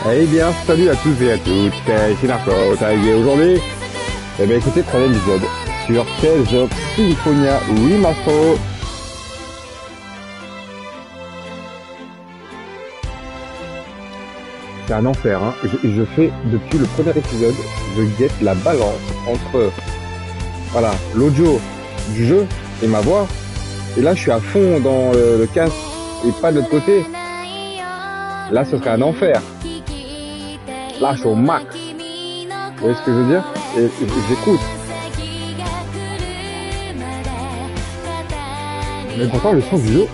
Eh bien, salut à tous et à toutes, c'est Narco, et aujourd'hui, eh bien écoutez, très bien épisode sur Tales of Symphonia Remastered. C'est un enfer, hein. Je fais, depuis le premier épisode, je guette la balance entre, voilà, l'audio du jeu et ma voix, et là je suis à fond dans le casque et pas de l'autre côté. Là ce serait un enfer. Là, je suis au max. Vous voyez ce que je veux dire? Et j'écoute. Mais pourtant, le son du jeu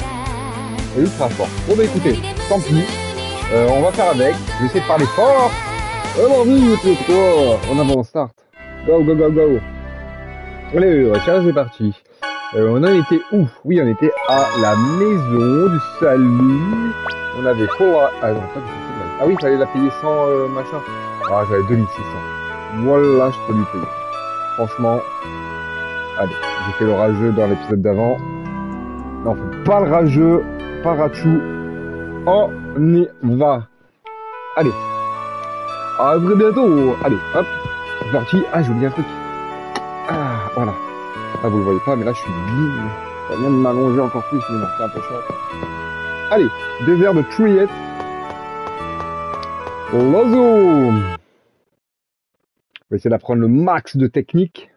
est ultra fort. Bon, bah écoutez, tant pis. On va faire avec. Je vais essayer de parler fort. Alors, vite, toi. On avance, start. Go, go, go, go. Allez, c'est parti. On en était où? Oui, on était à la maison du salut. On avait faux. Ah non, pas du tout. Ah oui, il fallait la payer sans machin. Ah, j'avais 2600. Voilà, je peux lui payer. Franchement, allez, j'ai fait le rageux dans l'épisode d'avant. Non, pas le rageux, pas rachou. On y va. Allez. À très bientôt. Allez, hop, c'est parti. Ah, j'ai oublié un truc. Ah, voilà. Ah, vous le voyez pas, mais là, je suis bien. Je vais bien m'allonger encore plus, mais bon, c'est un peu chiant. Allez, désert de Triet. Lozo. On va essayer d'apprendre le max de technique.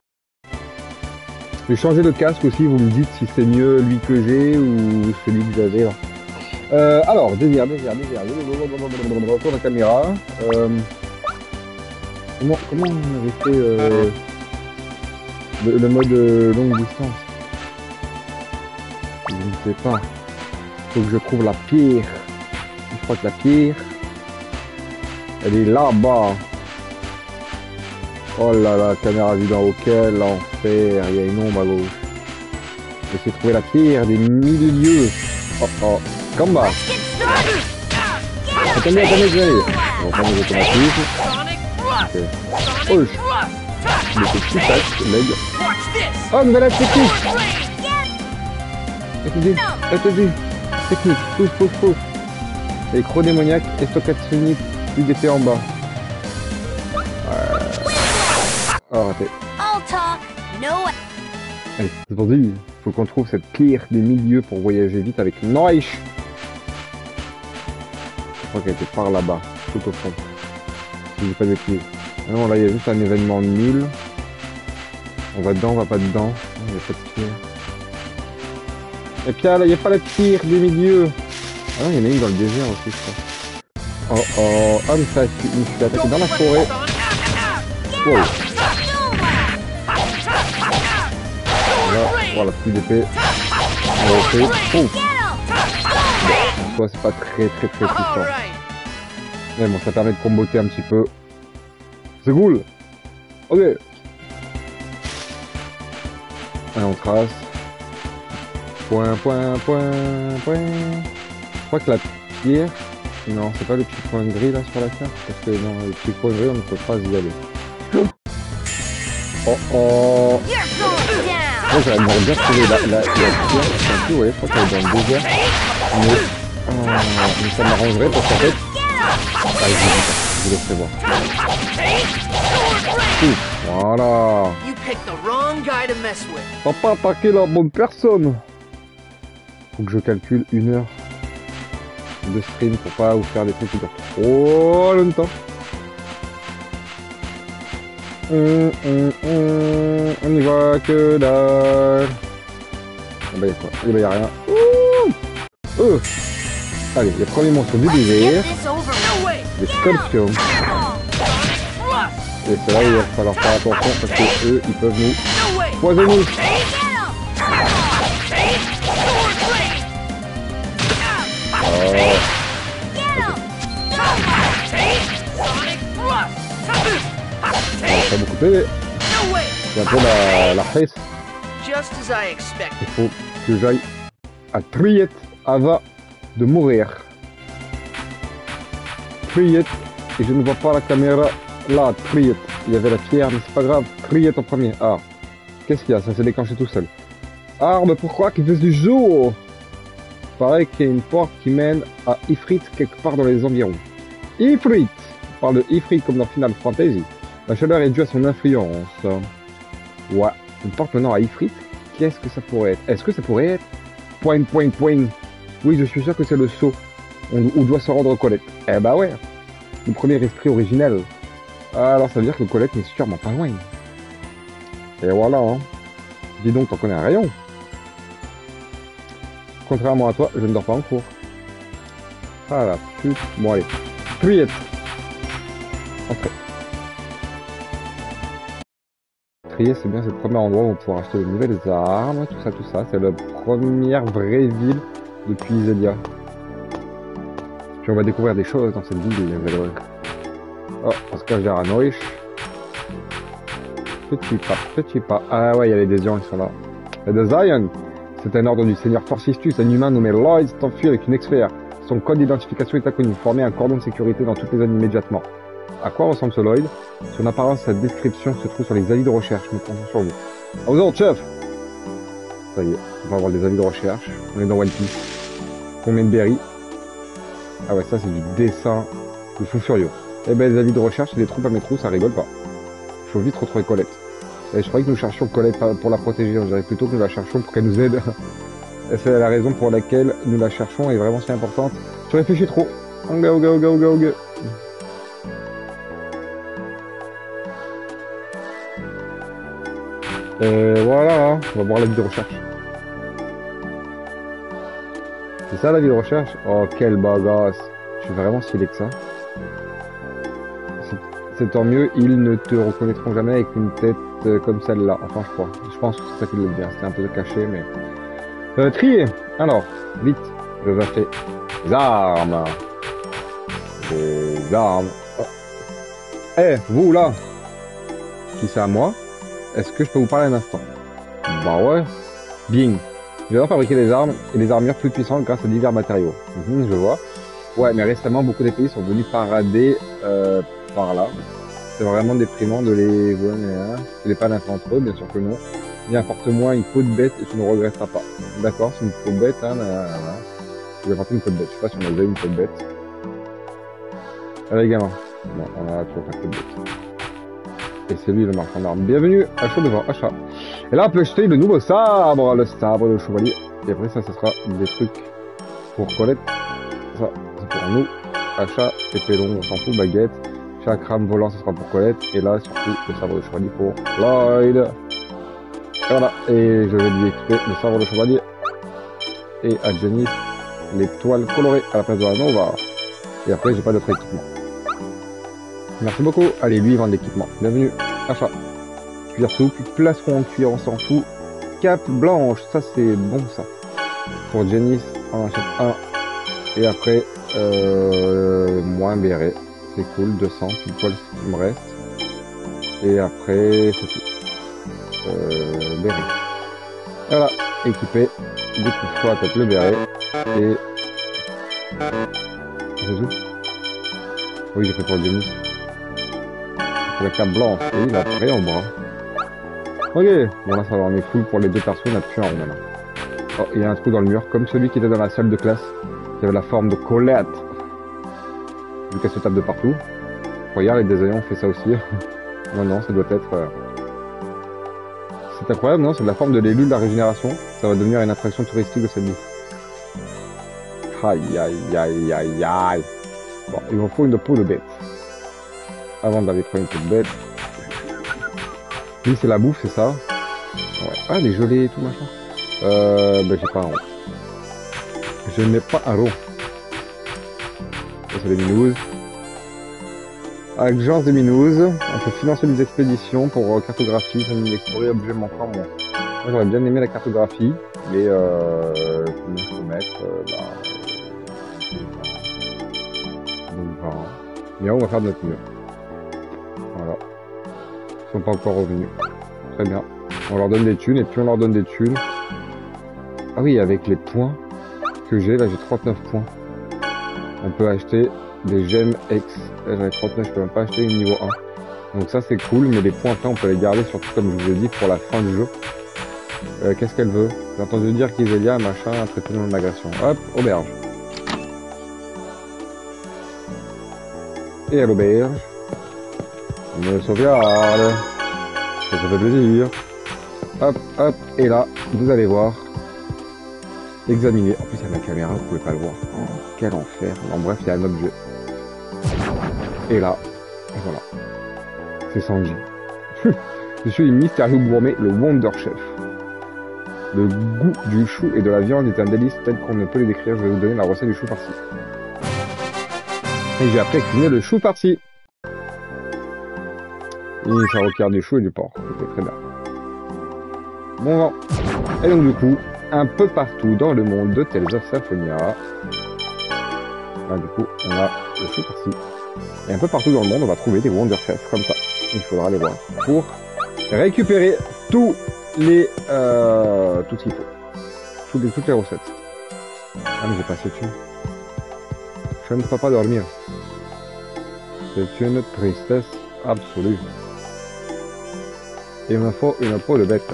Je vais changer de casque aussi, vous me dites si c'est mieux lui que j'ai ou celui que j'avais là. Alors, désir. Retour de la caméra. Comment on avait fait le mode longue distance? Je ne sais pas. Faut que je trouve la pierre. Je crois que la pierre, elle est là-bas. Oh là là, caméra vue d'en haut, quel enfer. Il y a une ombre à gauche. J'essaie de trouver la pierre des milieux. Oh oh, combat. Attendez. On va prendre les automatismes. Ok. Oh, il était tout tac, leg. Oh, nouvelle technique. Attendez. Technique, pousse. Écro démoniaque et stochatronique, plus d'épée en bas. Oh, raté. Allez, c'est pour dire, il faut qu'on trouve cette pierre des milieux pour voyager vite avec Noich. Je crois qu'elle était par là-bas, tout au fond. Si j'ai pas de clés. Ah non, là il y a juste un événement nul. On va dedans, on va pas dedans. Il n'y a pas de pierre. Et puis là, il n'y a pas la pierre des milieux. Ah non, il y en a une dans le désert aussi, je crois. Oh. Ah, mais ça, je me suis attaqué dans la forêt. Wow. Voilà, plus d'épée. On va essayer. Oh. Bon, c'est pas très puissant. Mais bon, ça permet de comboter un petit peu. C'est cool. Ok. Allez, on trace. Point. Je crois que la pierre... Non, c'est pas le petit point gris là sur la carte. Parce que non, le petit point gris, on ne peut pas y aller. Oh. Moi, j'aimerais bien trouver la pierre. Vous voyez, je crois qu'elle est dans le désert. Mais ça m'arrangerait parce qu'en fait... je vous laisserai voir. Voilà. T'as pas attaqué la bonne personne. Faut que je calcule 1 heure de stream pour pas vous faire des trucs qui durent trop longtemps. On y va que dalle. Ah bah y'a quoi? Eh bah y'a rien. Allez, les premiers monstres du désert. Les scorpions. Et c'est là où il va falloir faire attention parce que eux ils peuvent nous poisonner. Ça va beaucoup payer. C'est un peu la haisse. Il faut que j'aille à Triet avant de mourir. Triet. Et je ne vois pas la caméra. Là, Triet. Il y avait la pierre, mais c'est pas grave. Triet en premier. Ah. Qu'est-ce qu'il y a? Ça s'est déclenché tout seul. Ah, mais pourquoi qu'il fasse du jour? Pareil qu'il y a une porte qui mène à Ifrit quelque part dans les environs. Ifrit. On parle de Ifrit comme dans Final Fantasy. La chaleur est due à son influence. Ouais. On porte maintenant à Ifrit. Qu'est-ce que ça pourrait être? Est-ce que ça pourrait être... Point, point, point. Oui, je suis sûr que c'est le sceau où doit se rendre Colette. Eh bah ouais. Le premier esprit originel. Alors ça veut dire que Colette n'est sûrement pas loin. Et voilà, hein. Dis donc, t'en connais un rayon. Contrairement à toi, je ne dors pas en cours. Ah la pute. Bon allez. Triette. Entrez. Trier, c'est bien, c'est le premier endroit où on pourra acheter de nouvelles armes, tout ça. C'est la première vraie ville depuis Iselia. Puis on va découvrir des choses dans cette ville, vous allez voir. Oh, on se cache derrière Noirish. Petit pas. Ah ouais, il y a les Désians, ils sont là. Et de Zion, c'est un ordre du seigneur Forcistus, un humain nommé Lloyd s'est enfui avec une expert. Son code d'identification est inconnu. Formez un cordon de sécurité dans toutes les zones immédiatement. À quoi ressemble ce Lloyd? Son apparence, sa description se trouve sur les avis de recherche. Nous comptons sur vous. À vous autres, chef! Ça y est, on va avoir des avis de recherche. On est dans One Piece. Combien de berries? Ah ouais, ça c'est du dessin de fou furieux. Eh ben, les avis de recherche, c'est des troupes à mes trous, ça rigole pas. Il faut vite retrouver Colette. Et je croyais que nous cherchions Colette pour la protéger. On dirait plutôt que nous la cherchons pour qu'elle nous aide. Et c'est la raison pour laquelle nous la cherchons est vraiment si importante. Tu réfléchis trop. Oga. Et voilà, hein. On va voir la vie de recherche. C'est ça la vie de recherche? Oh, quelle bagasse. Je suis vraiment stylé que ça. C'est tant mieux, ils ne te reconnaîtront jamais avec une tête comme celle-là. Enfin, je crois. Je pense que c'est ça qu'ils veulent dire. C'était un peu caché, mais... trier. Alors, vite. Je vais acheter des armes. Des armes. Oh. Eh, vous là. Si c'est à moi, est-ce que je peux vous parler un instant? Bah ouais. Bing. Je vais fabriquer des armes et des armures plus puissantes grâce à divers matériaux. Je vois. Ouais, mais récemment, beaucoup des pays sont venus parader par là. C'est vraiment déprimant de les voir. Les pas entre eux, bien sûr que non. Il apporte-moi une peau de bête et tu ne regretteras pas. D'accord, c'est une peau de bête, hein. Je vais apporter une peau de bête. Je sais pas si on a déjà une peau de bête. Allez, gamin. Non, on a toujours pas de peau de bête. Et c'est lui le marchand d'armes. Bienvenue à chaud devant, achat. Et là, on peut acheter le nouveau sabre, le sabre de chevalier. Et après, ça sera des trucs pour Colette. Ça, c'est pour nous. Achat, épée longue, on s'en fout, baguette. Chaque rame volant, ce sera pour Colette. Et là, surtout, le sabre de chevalier pour Lloyd. Et voilà. Et je vais lui équiper le sabre de chevalier. Et à Jenny, les toiles colorées à la place de la Nova. Et après, j'ai pas d'autre équipement. Merci beaucoup. Allez, lui, il vend de l'équipement. Bienvenue. Achat. Cuir souple, plastron en cuir, on s'en fout. Cape blanche, ça c'est bon ça. Pour Janice, on achète un. Et après, moins béret. C'est cool, 200, pile poil ce qui me reste. Et après, c'est tout. Béret. Voilà, équipé. Du coup, soit avec le béret. Et... c'est tout. Oui, j'ai fait pour Janice. La cape blanche, et il a pris en bras. Ok, bon là ça va, on est full pour les deux persos, on a plus un rond maintenant. Oh, il y a un trou dans le mur, comme celui qui était dans la salle de classe, qui avait la forme de Colette. Vu qu'elle se tape de partout. Regarde, les désaillants ont fait ça aussi. Non, ça doit être... C'est incroyable, non? C'est de la forme de l'élu de la régénération. Ça va devenir une attraction touristique de cette ville. Aïe. Bon, il me faut une peau de bête. Avant d'aller trouver une petite bête. Lui, c'est la bouffe, c'est ça. Ouais. Ah, les gelées et tout, machin. Ben, j'ai pas un rond. Je n'ai pas un rond. Ça, c'est les minouses. Agence des minouses. On peut financer des expéditions pour cartographie, famille d'explorer, objet manquant. Bon. Moi, j'aurais bien aimé la cartographie. Mais, comment je peux mettre, donc, mais on va faire de notre mieux. Voilà. Ils sont pas encore revenus. Très bien. On leur donne des thunes, et puis on leur donne des thunes. Ah oui, avec les points que j'ai, là j'ai 39 points. On peut acheter des gemmes X. Là j'en ai 39, je peux même pas acheter une niveau 1. Donc ça c'est cool, mais les points après on peut les garder, surtout comme je vous ai dit, pour la fin du jeu. Qu'est-ce qu'elle veut? J'ai entendu dire qu'Iselia, machin, a traité de mon agression. Hop, auberge. et à l'auberge. Une sauvegarde. Ça fait plaisir. Hop, hop, et là, vous allez voir. Examiner. En plus, il y a ma caméra, vous pouvez pas le voir. Oh, quel enfer. En bref, il y a un objet. Et là, et voilà. C'est Sanji. Je suis une mystérieux gourmet, le Wonder Chef. Le goût du chou et de la viande est un délice tel qu'on ne peut les décrire. Je vais vous donner la recette du chou farci. Et j'ai appris à cuisiner le chou farci. Et ça requiert du chou et du porc. C'est très bien. Bon, et donc du coup, un peu partout dans le monde de Tales of Symphonia, là du coup, on a le chou farci. Et un peu partout dans le monde, on va trouver des Wonder Chef comme ça. Il faudra aller voir pour récupérer tous les tout ce qu'il faut, toutes les recettes. Ah mais j'ai passé dessus. Je ne peux pas dormir. C'est une tristesse absolue. Et il me faut une peau de bête.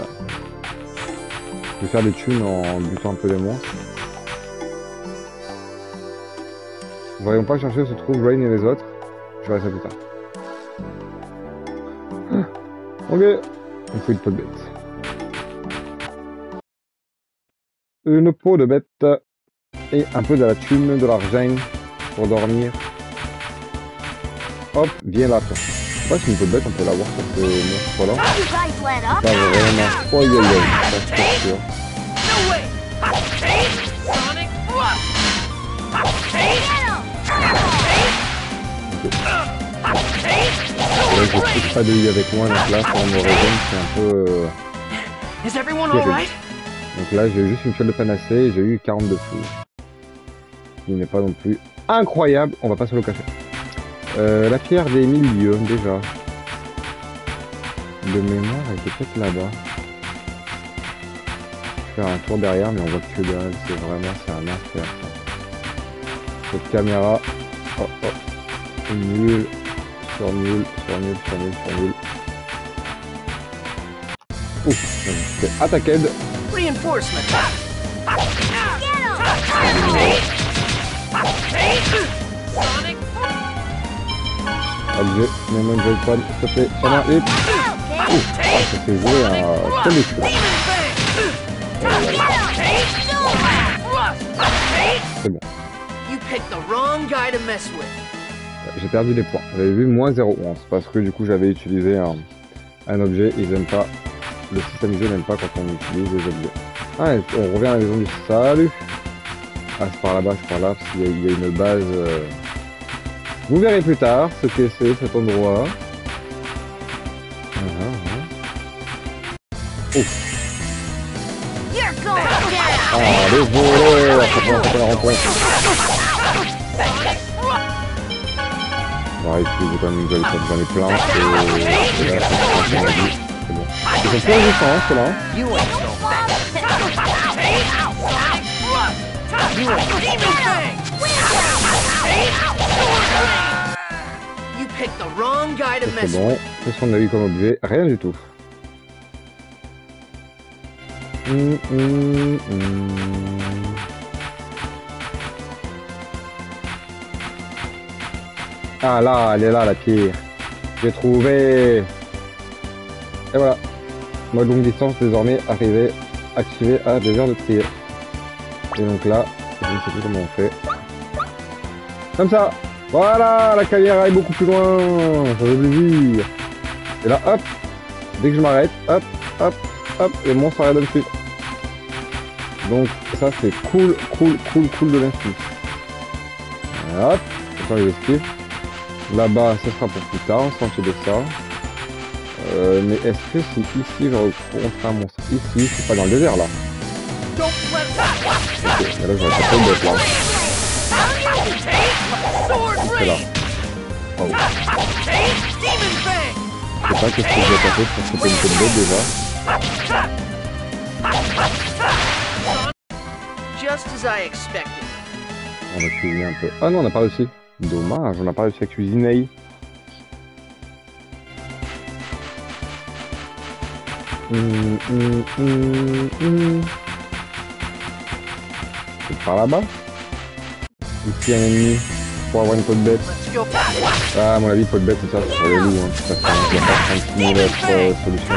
Je vais faire des thunes en butant un peu les monstres. Ne voyons pas chercher où se trouvent Rain et les autres. Je verrai ça plus tard. Ok, il faut une peau de bête. Une peau de bête et un peu de la thune, de l'argent pour dormir. Hop, viens là toi. Je sais pas si une peau de bête on peut l'avoir sur ces monstres là. Pas vraiment. Oh aïe aïe aïe, ça c'est sûr. Là, j'ai plus pas de I avec moi, donc là, sur mon régime, c'est un peu... Donc là, j'ai eu juste une fiole de panacée et j'ai eu 42 fous. Il n'est pas non plus incroyable, on va pas se le cacher. La pierre des milieux, déjà. De mémoire, elle était peut-être là-bas. Je vais faire un tour derrière, mais on voit que dalle, c'est vraiment, c'est un enfer, ça. Cette caméra, oh oh, c'est nul. Sur nul. Ouf, c'est attaqué. Reinforcement. Objet, même un joypad, s'il te plaît, ça va, et... Ouf, ça fait jouer un tel échec. C'est bon. J'ai perdu des points. J'avais vu moins 0,11 parce que du coup j'avais utilisé un objet. Ils aiment pas. Le système du jeu n'aime pas quand on utilise des objets. Ah, et on revient à la maison du salut. Ah, c'est par là-bas, c'est par là, parce qu'il y a une base. Vous verrez plus tard ce que c'est cet endroit. Ouf. Ah, les voleurs, ça peut faire la rencontre. Ouais, j'ai quand même une gueule, j'en ai plein, et là, c'est bon. Ils sont plus résistants, hein, ceux-là. C'est bon, qu'est-ce qu'on a eu comme objet? Rien du tout. Ah là, elle est là la pierre. J'ai trouvé. Et voilà. Mode longue distance désormais arrivé, activé à 2 heures de tir. Et donc là, je ne sais plus comment on fait. Comme ça. Voilà, la caméra est beaucoup plus loin. Ça veut dire. Et là, hop. Dès que je m'arrête, hop, hop, hop, les monstres arrivent dessus. Donc ça c'est cool de l'inspi. Hop, ça les esquives. Là-bas, ce sera pour plus tard, sentier de ça. Mais est-ce que si ici je rencontre un monstre ici, c'est pas dans le désert là? Ok, mais là j'aurais pas fait le bête là. C'est là. Oh. Je sais pas qu'est-ce que je dois taper pour choper une bête déjà. On va cuisiner un peu. Ah non, on n'a pas réussi. Dommage, on n'a pas réussi à cuisiner. C'est par là-bas. Ici un ennemi. pour avoir une peau de bête. Ah, à mon avis, peau de bête, c'est ça, c'est sur les loups. Hein. Ça, il n'y a pas 36 000 autres solutions.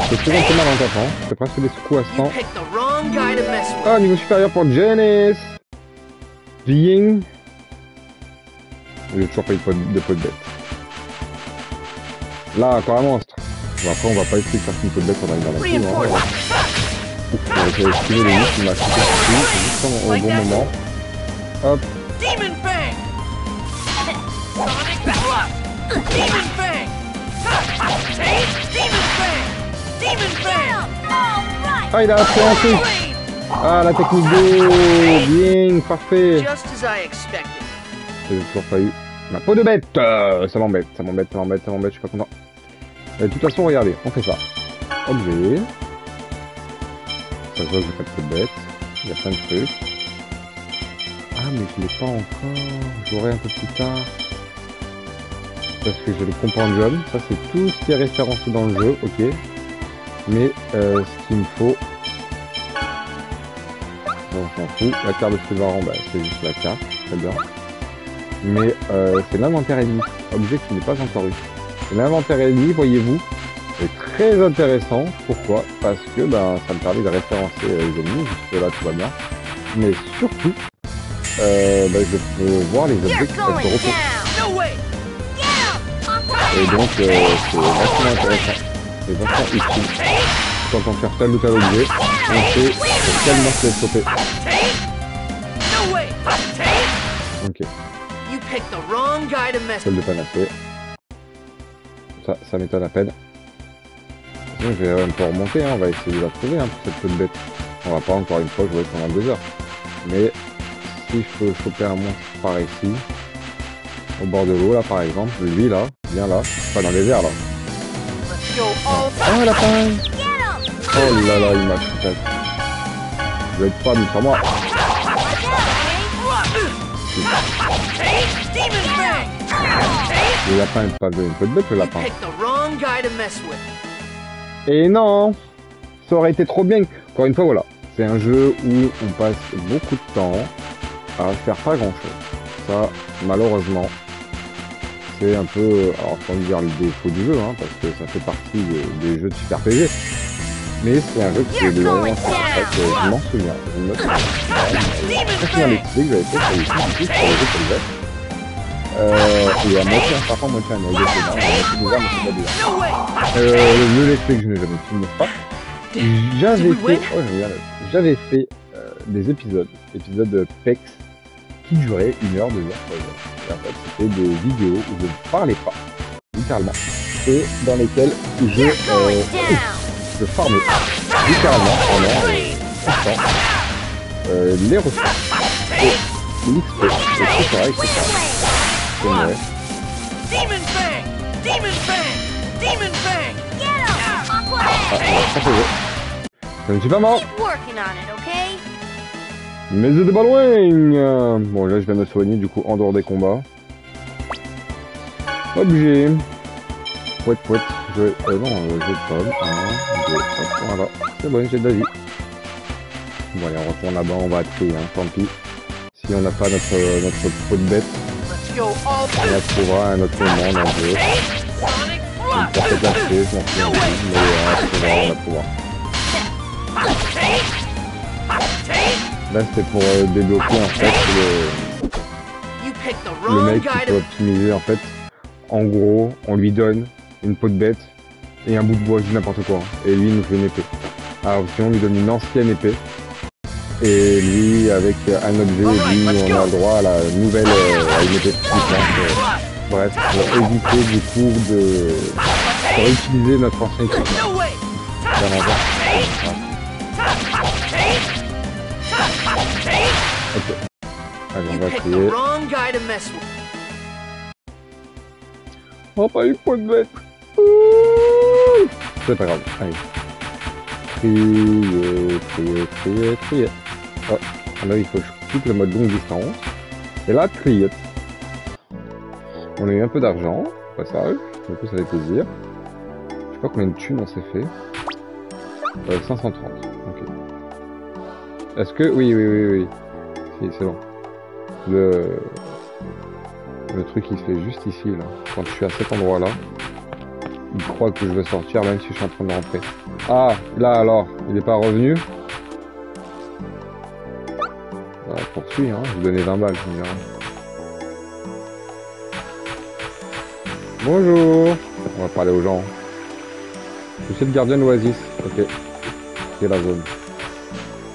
C'est plus un peu mal en tapant. C'est presque des coups à 100. Ah, niveau supérieur pour Janice. Ying. Il n'y a toujours pas eu de peau de bête. Là, encore un monstre. Bon, après, on va pas essayer de faire une peau de bête, on va aller dans la tour. Hein. Ouf, j'ai esquivé les listes, il m'a coupé dessus, juste au bon moment. Hop. Ah, il a appréhendé. Ah, la technique d'eau. Bien, parfait. J'ai toujours pas eu ma peau de bête. Ça m'embête, ça m'embête, ça m'embête, ça m'embête, je suis pas content. De toute façon, regardez, on fait ça. Objet. Ça se voit que j'ai pas de peau de bête. Il y a plein de trucs. Ah, mais je l'ai pas encore. J'aurai un peu plus tard. Parce que j'ai le compendium. Ça, c'est tout ce qui est référencé dans le jeu, ok. Mais ce qu'il me faut... Bon, on s'en fout. La carte de Sylvain, bah, c'est juste la carte. Très bien. Mais c'est l'inventaire ennemi. Objet qui n'est pas encore eu. L'inventaire ennemi, voyez-vous, est très intéressant. Pourquoi? Parce que ben, ça me permet de référencer les ennemis. Jusque là, tout va bien. Mais surtout, ben, je peux voir les objets qui peuvent se retourner. Et donc, c'est vachement intéressant. C'est vachement utile. Quand on cherche tel ou tel objet, on sait sur quel monstre se choper. Ok. Seul de panacée. Ça m'étonne à peine. Sinon, je vais un peu remonter, hein. On va essayer de la trouver hein, pour cette peau de bête. On va pas encore une fois jouer pendant 2 heures. Mais si je peux choper un monstre par ici, au bord de l'eau là par exemple, lui là, bien là, pas dans les airs là. Oh la paille. Oh là là, il m'a chuté. Je vais être pas mis sur moi. Le lapin n'est pas une peau de bête, le lapin. Et non, ça aurait été trop bien. Encore une fois, voilà. C'est un jeu où on passe beaucoup de temps à faire pas grand chose. Ça, malheureusement, c'est un peu, alors sans dire le défaut du jeu, hein, parce que ça fait partie des jeux de Super PG. Mais c'est un jeu qui est long, en fait, je m'en souviens. Je me souviens. Très souviens des clés que j'avais fait sur les jeux pour les jeux comme ça. Et à moitié un serpent, moitié un aigle, c'est bizarre, mais c'est pas bizarre. Le let's play que je n'ai jamais filmé pas. J'avais fait des épisodes PEX qui duraient 1 heure, 2 heures, 3 heures. Et en fait, c'était des vidéos où je ne parlais pas, littéralement, et dans lesquelles je farmais, littéralement, pendant les ressources, et l'XP, etc., etc. C'est vrai. Je ne suis pas mort. Mais c'était pas loin. Bon, là je viens de me soigner du coup en dehors des combats. Objet. Pouet. Je non, j'ai pas. 1, 2, 3, voilà. C'est bon, j'ai de la vie. Bon allez, on retourne là-bas, on va trier, hein, tant pis. Si on n'a pas notre peau de bête, on la trouvera à un autre moment dans le jeu. Une porte d'accès, je m'en souviens, mais on la trouvera. Là c'était pour débloquer en fait le mec qui peut optimiser en fait. En gros, on lui donne une peau de bête et un bout de bois, je dis n'importe quoi. Et lui il nous fait une épée. Alors sinon on lui donne une ancienne épée. Et lui avec un objet, et lui on a le droit à la nouvelle à une épée puissante. Bref, pour éviter du coup de réutiliser notre ancien équipement. Ok. Allez, on va trier. Oh, pas une peau de bête. C'est pas grave. Allez. Trier. Oh, là, il faut que je coupe le mode longue distance. Et là, trier. On a eu un peu d'argent. Pas ça. Du coup, ça fait plaisir. Je sais pas combien de thunes on s'est fait. 530. Ok. Est-ce que... Oui. Si, c'est bon. Le truc il se fait juste ici là. Quand je suis à cet endroit là, il croit que je veux sortir même si je suis en train de rentrer. Ah, là alors, il est pas revenu. Bah, poursuis, hein, je vais donner 20 balles, je me dirais. Bonjour. On va parler aux gens. Je suis le gardien de l'Oasis. Ok. C'est la zone.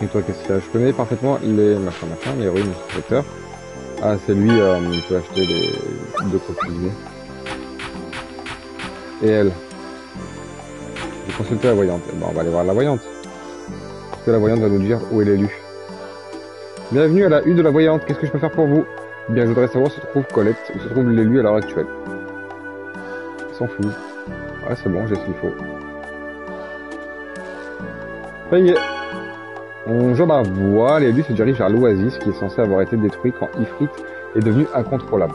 Et toi, qu'est-ce qu'il y a? Je connais parfaitement les les ruines, secteurs. Ah, c'est lui, il peut acheter les deux coquilles. Et elle? J'ai consulté la voyante. Bon, on va aller voir la voyante. Parce que la voyante va nous dire où est l'élu. Bienvenue à la hutte de la voyante. Qu'est-ce que je peux faire pour vous? Bien, je voudrais savoir où se trouve Colette, où se trouve l'élu à l'heure actuelle. Il s'en fout. Ah, c'est bon, j'ai ce qu'il faut. Ça y est. On joue la voie, l'élu se dirige vers l'oasis qui est censé avoir été détruit quand Ifrit est devenu incontrôlable.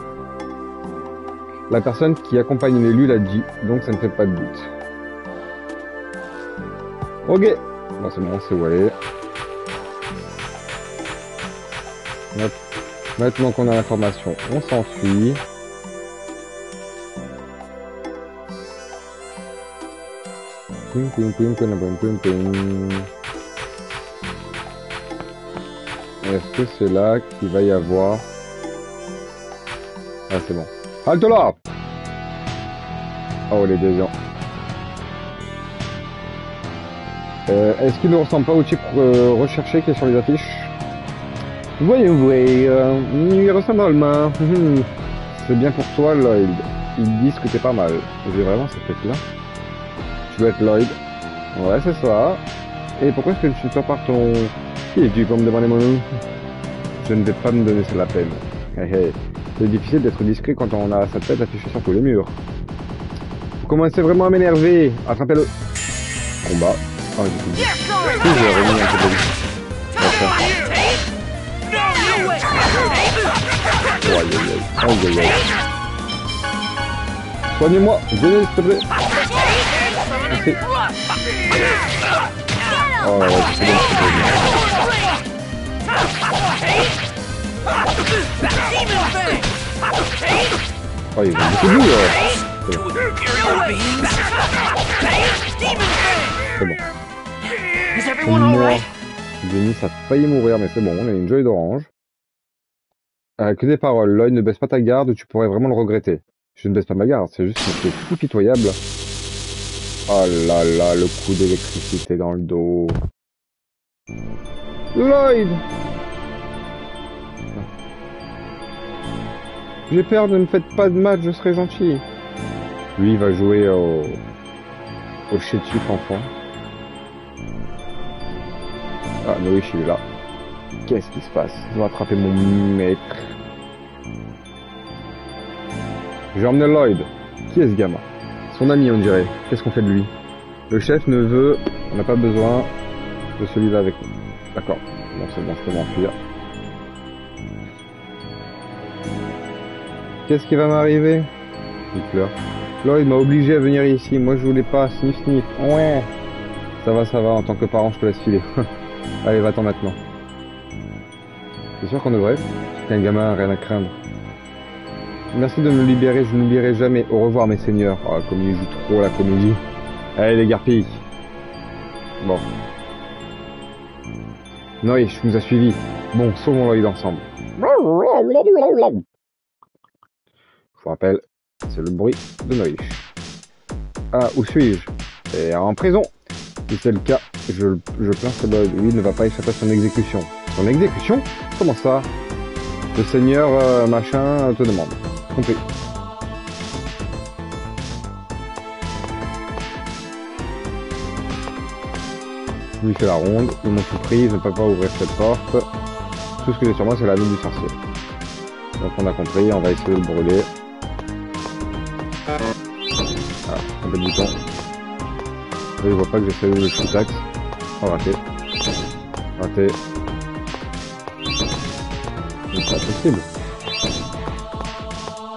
La personne qui accompagne l'élu l'a dit, donc ça ne fait pas de doute. Ok. Bon, c'est bon, on sait où aller. Hop. Maintenant qu'on a l'information, on s'enfuit. Ping, ping, ping, ping, ping, ping, ping. Est-ce que c'est là qu'il va y avoir... Ah, c'est bon. Halte là! Oh, les déviants. Est-ce qu'il ne ressemble pas au type recherché qui est sur les affiches? Voyons, il ressemble à Alma. C'est bien pour toi, Lloyd. Ils disent que t'es pas mal. J'ai vraiment cette tête-là. Tu dois être Lloyd. Ouais, c'est ça. Et pourquoi est-ce que tu ne sors pas ton... Qui es-tu pour me demander mon nom? Je ne vais pas me donner la peine. C'est difficile d'être discret quand on a sa tête affichée sur tous les murs. Vous commencez vraiment à m'énerver. Attrapez-le. Combat. Oh, j'ai tout dit. J'ai remis un peu de vie. Aïe. Soignez-moi. Venez, s'il te plaît. Merci. Oh là là, c'est bon. Oh, il va beaucoup de bout, là. C'est bon. Moi, Denis a failli mourir, mais c'est bon, on a une joie d'orange. Que des paroles. Lloyd, ne baisse pas ta garde, tu pourrais vraiment le regretter. Je ne baisse pas ma garde, c'est juste que c'est tout pitoyable. Oh là là, le coup d'électricité dans le dos. Lloyd! J'ai peur, ne me faites pas de mal, je serai gentil. Lui, il va jouer au chétif enfant. Ah, mais oui, je suis là. Qu'est-ce qui se passe? Je dois attraper mon maître. J'ai emmené Lloyd. Qui est ce gamin? Son ami, on dirait. Qu'est-ce qu'on fait de lui? Le chef ne veut... On n'a pas besoin de celui-là avec nous. D'accord. Bon, c'est bon, je peux m'enfuir. Qu'est-ce qui va m'arriver? Il pleure. Lloyd m'a obligé à venir ici. Moi, je voulais pas. Sniff, sniff. Ouais. Ça va. En tant que parent, je te laisse filer. Allez, va-t'en maintenant. C'est sûr qu'on devrait. C'est un gamin, rien à craindre. Merci de me libérer. Je n'oublierai jamais. Au revoir, mes seigneurs. Oh, comme il joue trop la comédie. Allez, les garpilles. Bon. Noé, je nous a suivis. Bon, sauvons Lloyd ensemble. Je vous rappelle, c'est le bruit de Noé. Ah, où suis-je? Et en prison. Si c'est le cas, je plains ce Lloyd. Lui ne va pas échapper à son exécution. Son exécution? Comment ça? Le seigneur machin te demande. Compris. Il fait la ronde, ils m'ont tout pris, ils ne peuvent pas ouvrir cette porte. Tout ce que j'ai sur moi, c'est la mine du sorcier. Donc on a compris, on va essayer de le brûler. Ah, un peu de bouton. Il voit pas que j'essaie de le shoot-axe. Oh, raté. Raté. Mais c'est impossible.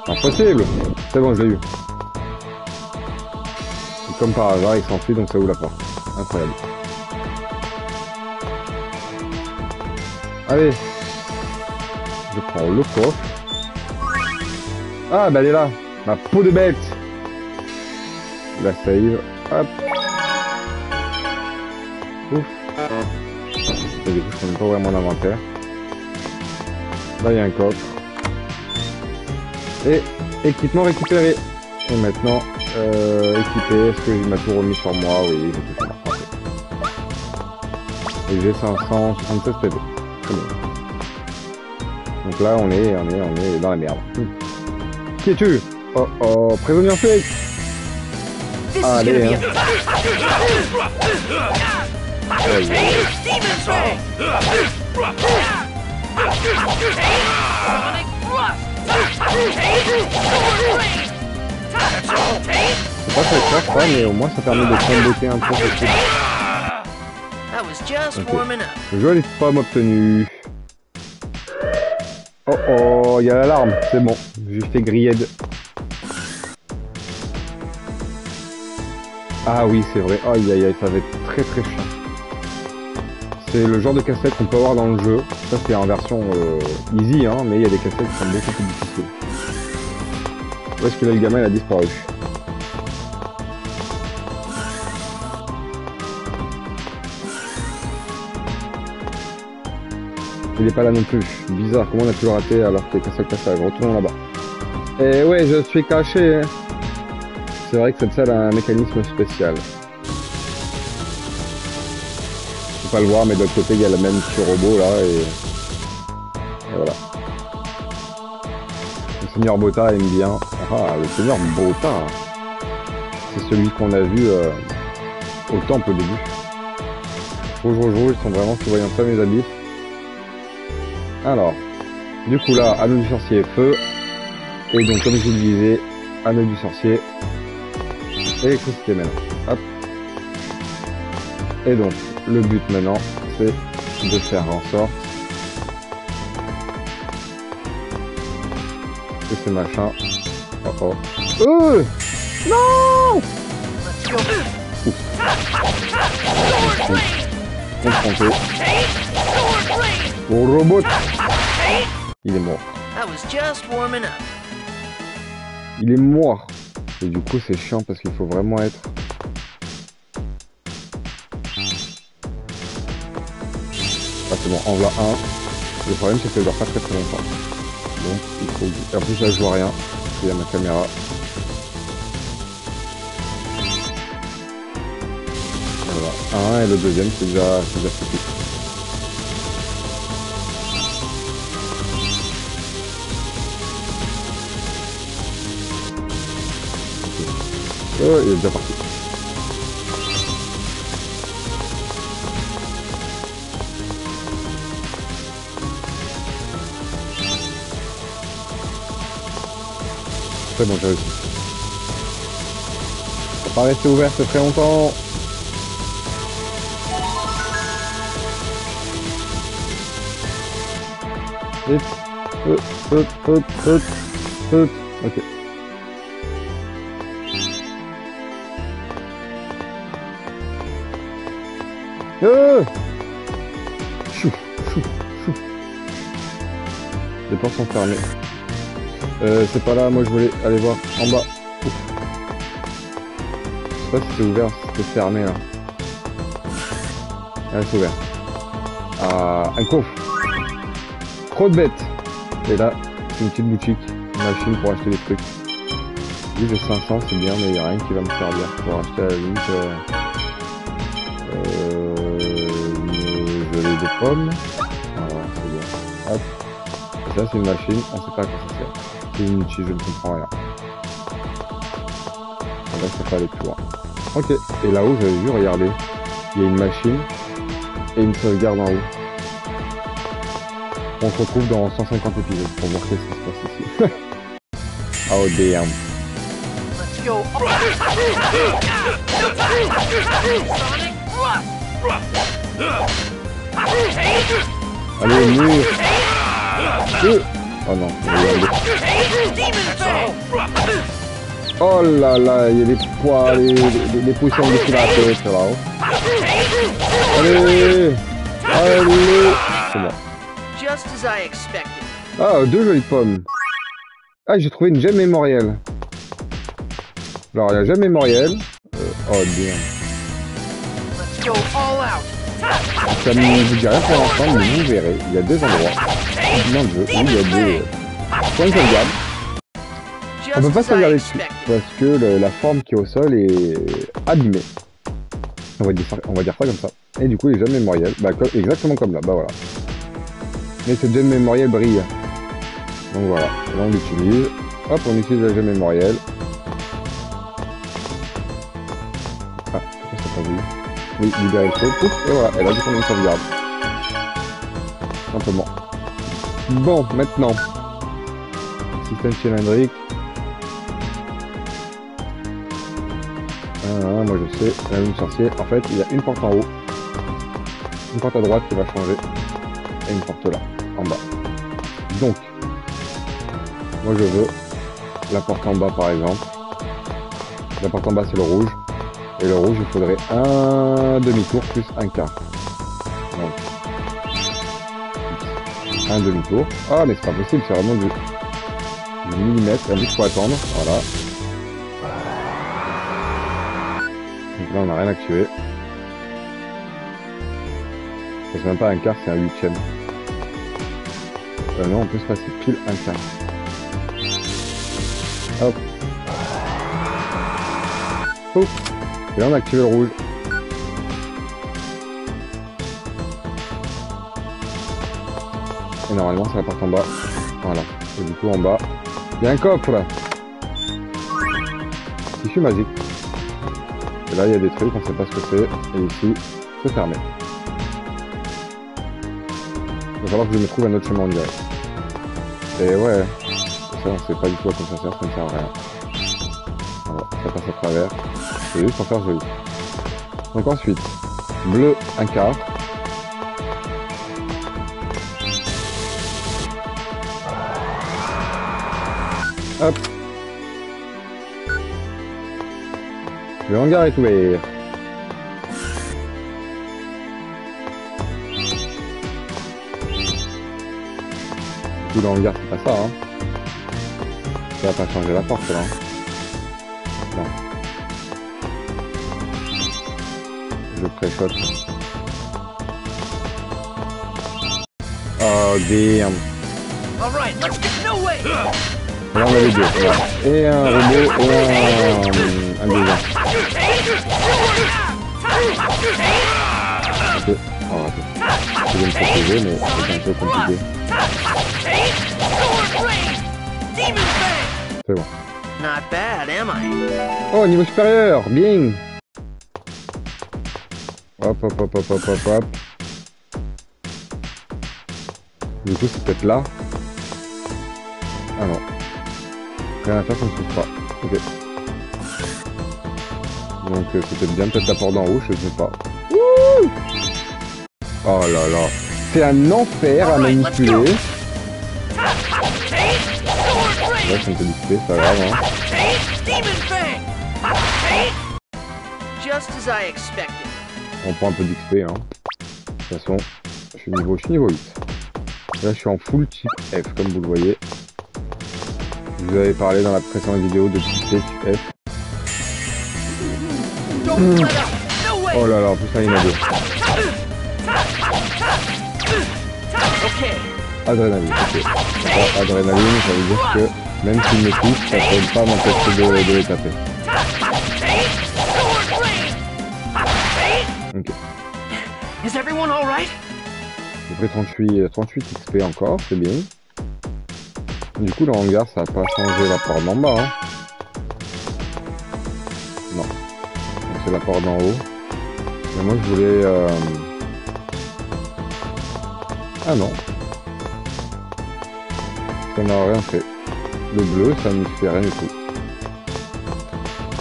Impossible. C'est bon, je l'ai eu. Et comme par hasard, il s'enfuit, donc ça ouvre la porte. Incroyable. Allez. Je prends le coffre. Ah, bah elle est là. Ma peau de bête. La save. Hop. Ouf. Et du coup, je connais pas vraiment l'inventaire. Là, il y a un coffre. Et équipement récupéré. Et maintenant, équipé. Est-ce que il m'a tout remis sur moi? Oui, j'ai tout fait. Et j'ai 576 PV. Très bien. Donc là, on est dans la merde. Qui es-tu? Oh oh, prisonnier fake. Allez, hein. C'est pas très clair, ça, mais au moins ça permet de comboter un peu ce truc. Okay. Jolie pomme obtenue. Oh oh, il y a l'alarme, c'est bon. J'ai fait griller de... Ah oui, c'est vrai. Aïe aïe aïe, ça va être très très chiant. C'est le genre de casse-tête qu'on peut avoir dans le jeu. Ça c'est en version easy, hein, mais il y a des casse-têtes qui sont beaucoup plus difficiles. Où est-ce que là le gamin il a disparu? Il est pas là non plus. Bizarre, comment on a pu le rater alors qu'il est cassé le passage? Retournons là-bas. Et ouais, je suis caché. Hein. C'est vrai que cette salle a un mécanisme spécial. Faut pas le voir, mais de l'autre côté, il y a le même petit robot là et voilà. Le Seigneur Bota aime bien. Ah, le Seigneur Bota. C'est celui qu'on a vu au temple au début. Rouge, ils sont vraiment surveillants ça, mes habits. Alors, du coup là, anneau du sorcier, feu. Et donc, comme je vous le disais, anneau du sorcier, électricité maintenant. Hop. Et donc, le but maintenant, c'est de faire en sorte que ces machins... Oh oh. Non. Confronté au robot. Il est mort. Il est mort. Et du coup c'est chiant parce qu'il faut vraiment être... Ah c'est bon, en voilà un. Le problème c'est que ça dure pas très longtemps. Donc il faut... En plus là je vois rien. Il y a ma caméra. Voilà, un et le deuxième c'est déjà foutu. Oh, il est déjà parti. C'est bon, j'ai réussi. Ça va pas rester ouvert très longtemps. Vite. Ok. Chou. Les portes sont fermées. C'est pas là, moi je voulais aller voir en bas. Ouf. Je sais pas si c'est ouvert, si c'était fermé là. Ah, c'est ouvert. Ah, un coffre. Trop de bêtes. Et là, c'est une petite boutique, une machine pour acheter des trucs. Oui, j'ai 500, c'est bien, mais il n'y a rien qui va me servir pour acheter à la limite. Une gelée de pommes. Alors, c'est bon. Hop. Et ça, c'est une machine, on sait pas à quoi ça sert. C'est inutile, je ne comprends rien. Là, ça peut aller plus loin. Ok. Et là-haut, j'avais vu, regardez. Il y a une machine et une sauvegarde en haut. On se retrouve dans 150 épisodes pour voir qu'est-ce qui se passe ici. Oh damn. Let's go. Allez, mourir. Oh non, oh là là, il y a des poids, des poissons dessus la tête là-haut. Allez, allez. C'est bon. Just as I expected. Ah, 2 jolies pommes. Ah, j'ai trouvé une gemme mémorielle. Alors, la gemme mémorielle. Oh, bien. Let's go all out. Ça ne vous dit rien pour l'instant, mais vous verrez. Il y a 2 endroits dans le jeu où il y a 2 points de sauvegarde. On peut pas sauvegarder dessus parce que la forme qui est au sol est abîmée. On va dire ça comme ça. Et du coup, les gemmes mémorielles, bah, exactement comme là, bah voilà. Mais cette gemme mémorielle brille. Donc voilà, là on l'utilise. Hop, on utilise la gemme mémorielle. Ah, pourquoi ça pas vu? Oui, libérer le feu. Ouf, et voilà, elle a dit qu'on a une sauvegarde. Simplement. Bon, maintenant. Système cylindrique. Moi je sais, la lune sorcier. En fait, il y a une porte en haut. Une porte à droite qui va changer. Et une porte là, en bas. Donc, moi je veux la porte en bas par exemple. La porte en bas c'est le rouge. Et le rouge il faudrait un demi-tour plus un quart. Donc, un demi-tour. Ah mais c'est pas possible, c'est vraiment du millimètre. Il faut attendre, voilà. Donc là on n'a rien activé. C'est même pas un quart, c'est un huitième. Non, on peut se passer pile un quart. Hop. Ouf. Et là on a activé le rouge. Et normalement c'est la porte en bas. Voilà. Et du coup en bas, il y a un coffre là. Tissu magique. Et là il y a des trucs, on sait pas ce que c'est. Et ici, c'est fermé. Il va falloir que je me trouve un autre chemin en direct. Et ouais, ça on sait pas du tout à quoi ça sert, ça ne sert à rien. Voilà, ça passe à travers. C'est juste pour faire joli. Donc ensuite, bleu un quart. Hop. Le hangar est ouvert. Du coup, le hangar, c'est pas ça, hein. Ça va pas changer la porte, là. Non. Je pré-shot. Oh, damn. Alright, let's get no way. Là, on a les deux. Voilà. Et un robot et un deuxième. Ok. Oh, attends. Je vais me protéger, mais c'est un peu compliqué. C'est bon. Not bad, am I? Oh, niveau supérieur, bien. Hop, hop, hop, hop, hop, hop, hop. Du coup, c'est peut-être là. Ah non. Rien à faire, ça ne se trouve pas. Ok. Donc, c'était bien peut-être la porte d'en haut, je sais pas. Wouh! Oh là là. C'est un enfer à manipuler. Ouais, c'est un peu difficile, c'est pas grave, hein. Just as I expected. On prend un peu d'XP, hein. De toute façon, je suis niveau 8. Là, je suis en full type F, comme vous le voyez. Je vous avais parlé dans la précédente vidéo de type C, type F. Oh là là, en plus, ça, il y en a deux. Adrénaline, ok. Alors, adrénaline, ça veut dire que même s'il me touche, ça ne peut pas m'empêcher de les taper. Ok. J'ai pris 38 XP encore, c'est bien. Du coup, le hangar, ça n'a pas changé la porte d'en bas. Hein. Non. Donc c'est la porte d'en haut. Mais moi, je voulais... Ah non. Ça n'a rien fait. Le bleu, ça ne fait rien du tout.